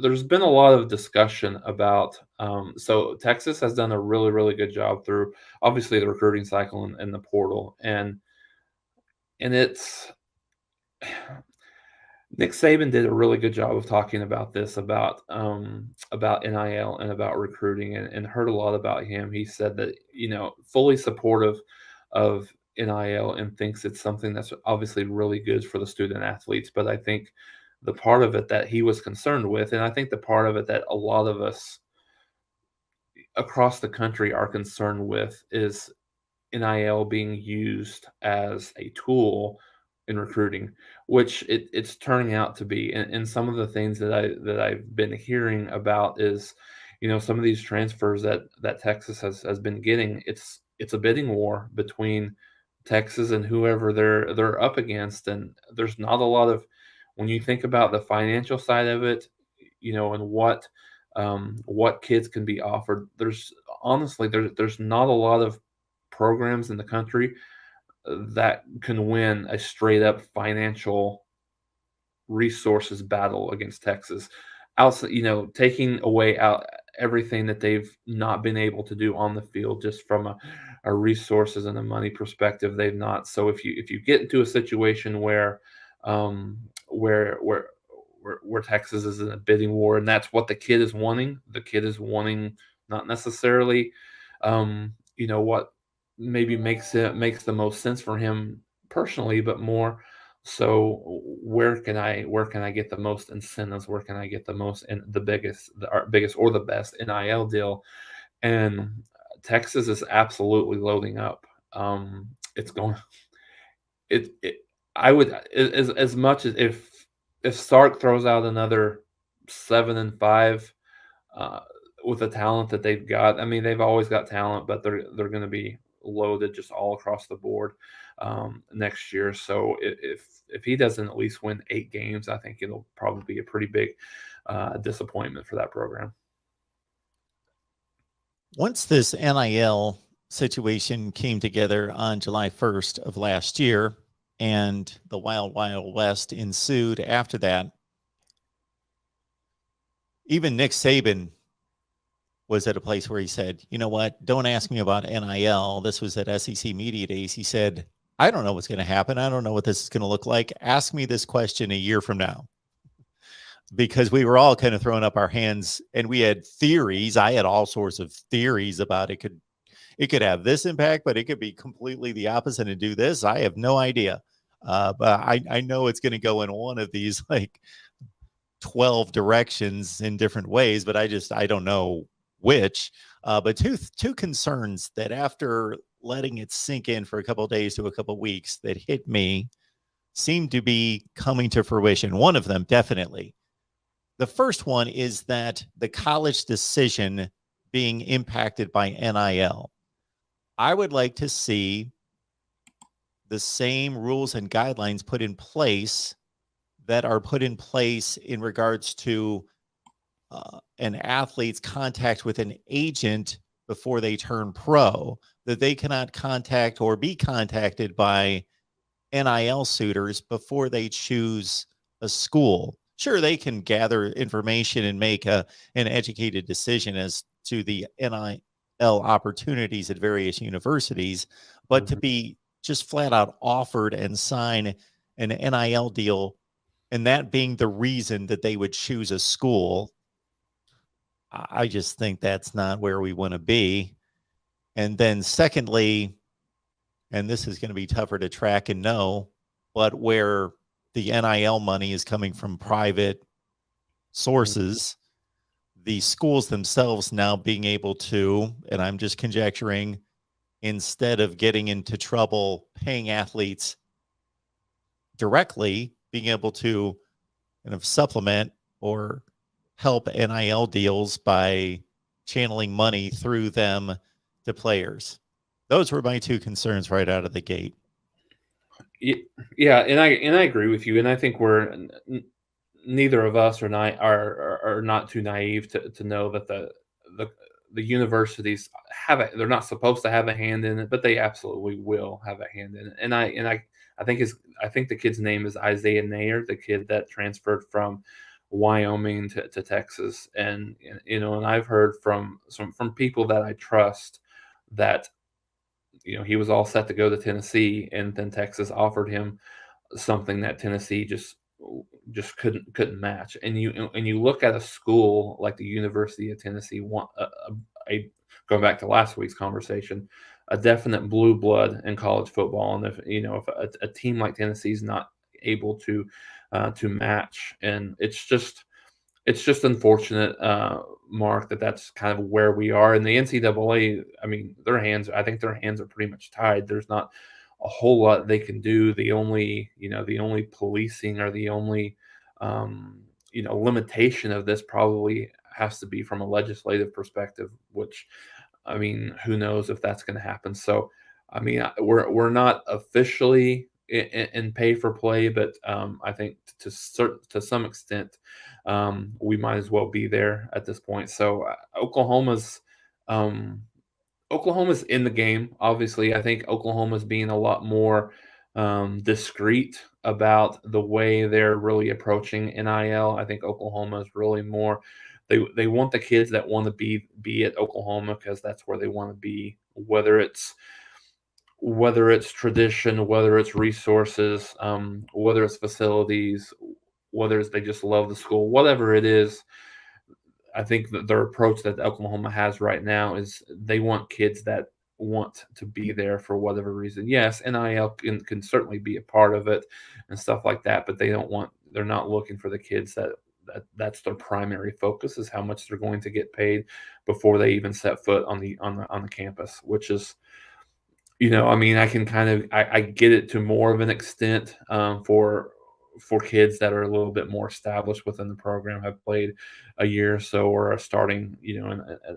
there's been a lot of discussion about. So Texas has done a really, really good job through obviously the recruiting cycle and the portal, and it's Nick Saban did a really good job of talking about this, about NIL and about recruiting, and heard a lot about him. He said that, fully supportive of NIL and thinks it's something that's obviously really good for the student athletes. But I think the part of it that he was concerned with, and I think the part of it that a lot of us across the country are concerned with, is NIL being used as a tool in recruiting, which it's turning out to be. And some of the things that I've been hearing about is, some of these transfers that Texas has been getting. It's a bidding war between Texas and whoever they're up against, and there's not a lot of, when you think about the financial side of it, and what kids can be offered. There's honestly there's not a lot of programs in the country that can win a straight up financial resources battle against Texas. Outside, taking away out everything that they've not been able to do on the field, just from a resources and a money perspective, they've not. So if you get into a situation um, where Texas is in a bidding war, and that's what the kid is wanting. The kid is wanting not necessarily, what maybe makes the most sense for him personally, but more so where can I get the most incentives? Where can I get the most and biggest or the best NIL deal? And Texas is absolutely loading up. It's going it I would, as much as if Sark throws out another 7-5, uh, with the talent that they've got. I mean, they've always got talent, but they're going to be loaded just all across the board next year. So if he doesn't at least win 8 games, I think it'll probably be a pretty big disappointment for that program. Once this NIL situation came together on July 1st of last year, and the Wild Wild West ensued after that, even Nick Saban was at a place where he said, you know what, don't ask me about NIL. This was at SEC Media Days. He said, I don't know what's going to happen. I don't know what this is going to look like. Ask me this question a year from now. Because we were all kind of throwing up our hands, and we had theories. I had all sorts of theories about it could have this impact, but it could be completely the opposite and do this. I have no idea. But I know it's going to go in one of these like 12 directions in different ways, but I don't know which. But two concerns that after letting it sink in for a couple of days to a couple of weeks that hit me seem to be coming to fruition. One of them, definitely. The first one is that the college decision being impacted by NIL. I would like to see the same rules and guidelines put in place that are put in place in regards to an athlete's contact with an agent before they turn pro, that they cannot contact or be contacted by NIL suitors before they choose a school. Sure, they can gather information and make an educated decision as to the NIL opportunities at various universities, but to be just flat out offered and sign an NIL deal, and that being the reason that they would choose a school, I just think that's not where we want to be. And then secondly, and this is going to be tougher to track and know, but where the NIL money is coming from private sources, the schools themselves now being able to, and I'm just conjecturing, instead of getting into trouble paying athletes directly, being able to kind of supplement or help NIL deals by channeling money through them to players. Those were my two concerns right out of the gate. Yeah, and I agree with you, and I think neither of us are not too naive to know that the universities they're not supposed to have a hand in it, but they absolutely will have a hand in it. And I think the kid's name is Isaiah Nayer, the kid that transferred from Wyoming to Texas, and and I've heard from people that I trust that he was all set to go to Tennessee, and then Texas offered him something that Tennessee just couldn't match. And you look at a school like the University of Tennessee, want a going back to last week's conversation, a definite blue blood in college football. And if a team like Tennessee is not able to match, and it's just unfortunate, Mark, that's kind of where we are. And the NCAA, I mean, I think their hands are pretty much tied. There's not a whole lot they can do. The only policing, or the only, limitation of this probably has to be from a legislative perspective, which, I mean, who knows if that's going to happen. So, I mean, we're not officially in pay for play, but I think to some extent, we might as well be there at this point. So um, Oklahoma's in the game. Obviously, I think Oklahoma's being a lot more discreet about the way they're really approaching NIL. I think Oklahoma is really more. They want the kids that want to be at Oklahoma because that's where they want to be. Whether it's tradition, whether it's resources, whether it's facilities, whether it's they just love the school, whatever it is. I think that their approach that Oklahoma has right now is they want kids that want to be there for whatever reason. Yes, NIL can certainly be a part of it and stuff like that, but they're not looking for the kids that's their primary focus, is how much they're going to get paid before they even set foot on the campus, which is, I mean, I can kind of I get it to more of an extent, for kids that are a little bit more established within the program, have played a year or so, or are starting,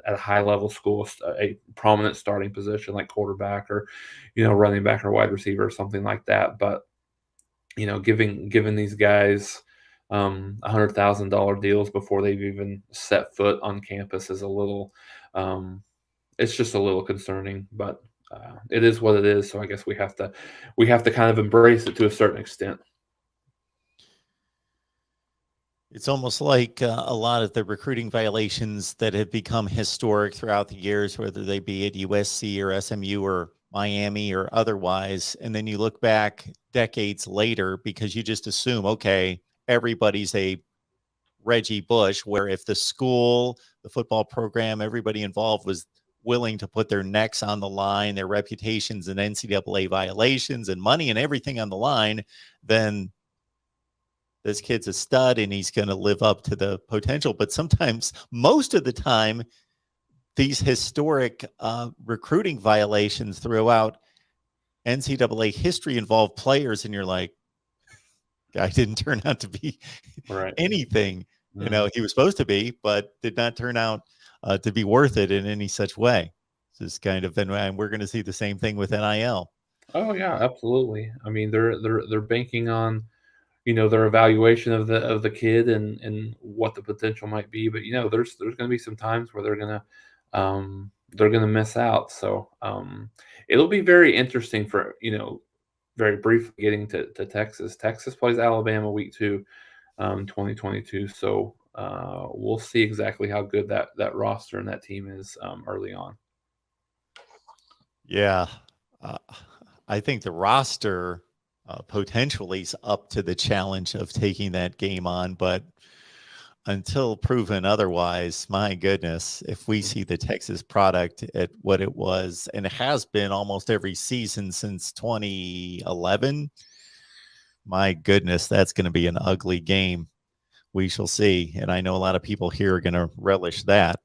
at a high level school, a prominent starting position like quarterback, or running back or wide receiver or something like that. But giving these guys $100,000 deals before they've even set foot on campus is a little, it's just a little concerning, but it is what it is. So I guess we have to kind of embrace it to a certain extent. It's almost like a lot of the recruiting violations that have become historic throughout the years, whether they be at USC or SMU or Miami or otherwise. And then you look back decades later because you just assume, okay, everybody's a Reggie Bush, where if the school, the football program, everybody involved was willing to put their necks on the line, their reputations and NCAA violations and money and everything on the line, then this kid's a stud and he's going to live up to the potential. But sometimes, most of the time, these historic recruiting violations throughout NCAA history involve players, and you're like, guy didn't turn out to be Right. anything. He was supposed to be, but did not turn out to be worth it in any such way. This is kind of, and we're going to see the same thing with NIL. Oh yeah, absolutely. I mean, they're banking on, their evaluation of the kid, and what the potential might be. But there's going to be some times where they're gonna miss out. So it'll be very interesting for, very briefly getting to Texas. Texas plays Alabama week 2, 2022. So we'll see exactly how good that roster and that team is early on. Yeah. I think the roster potentially is up to the challenge of taking that game on, but until proven otherwise, my goodness, if we see the Texas product at what it was and it has been almost every season since 2011, my goodness, that's going to be an ugly game. We shall see. And I know a lot of people here are going to relish that.